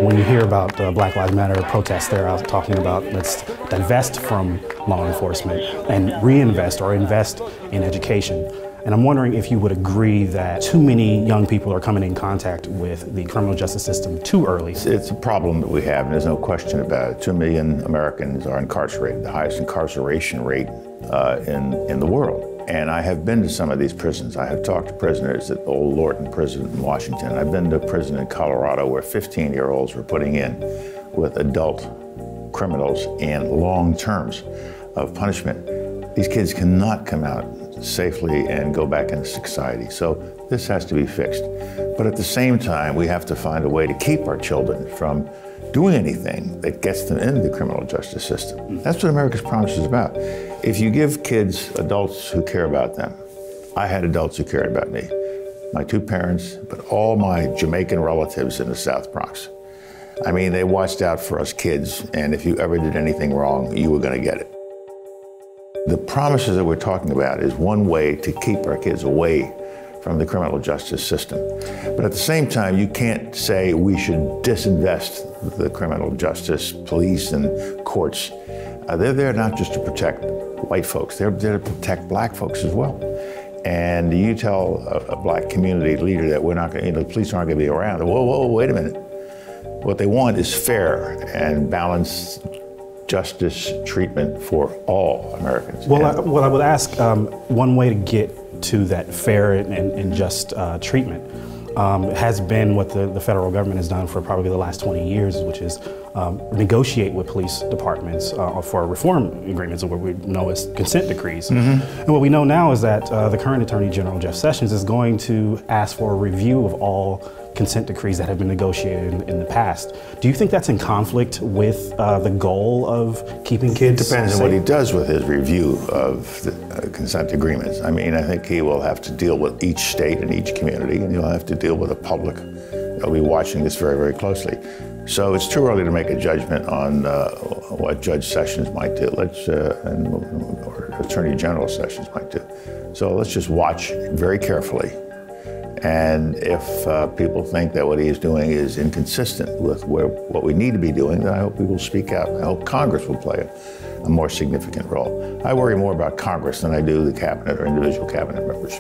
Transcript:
When you hear about Black Lives Matter protests, they're out talking about let's divest from law enforcement and reinvest or invest in education. And I'm wondering if you would agree that too many young people are coming in contact with the criminal justice system too early. It's a problem that we have, and there's no question about it. 2 million Americans are incarcerated, the highest incarceration rate in the world. And I have been to some of these prisons. I have talked to prisoners at Old Lorton Prison in Washington. I've been to a prison in Colorado where 15-year-olds were putting in with adult criminals and long terms of punishment. These kids cannot come out safely and go back into society. So this has to be fixed. But at the same time, we have to find a way to keep our children from doing anything that gets them into the criminal justice system. That's what America's Promise is about. If you give kids adults who care about them, I had adults who cared about me, my 2 parents, but all my Jamaican relatives in the South Bronx. I mean, they watched out for us kids, and if you ever did anything wrong, you were gonna get it. The promises that we're talking about is one way to keep our kids away from the criminal justice system. But at the same time, you can't say we should disinvest the criminal justice, police and courts. They're there not just to protect white folks, they're there to protect black folks as well. And you tell a black community leader that we're not gonna, the police aren't gonna be around. Whoa, wait a minute. What they want is fair and balanced justice treatment for all Americans. Well, I would ask, one way to get to that fair and just treatment has been what the federal government has done for probably the last 20 years, which is negotiate with police departments for reform agreements, or what we know as consent decrees. And what we know now is that the current Attorney General, Jeff Sessions, is going to ask for a review of all consent decrees that have been negotiated in the past. Do you think that's in conflict with the goal of keeping kids safe? It depends on what he does with his review of the consent agreements. I mean, I think he will have to deal with each state and each community, and he'll have to deal with the public. They'll be watching this very, very closely. So it's too early to make a judgment on what Judge Sessions might do, or Attorney General Sessions might do. So let's just watch very carefully. And if people think that what he is doing is inconsistent with what we need to be doing, then I hope we will speak out. I hope Congress will play a more significant role. I worry more about Congress than I do the cabinet or individual cabinet members.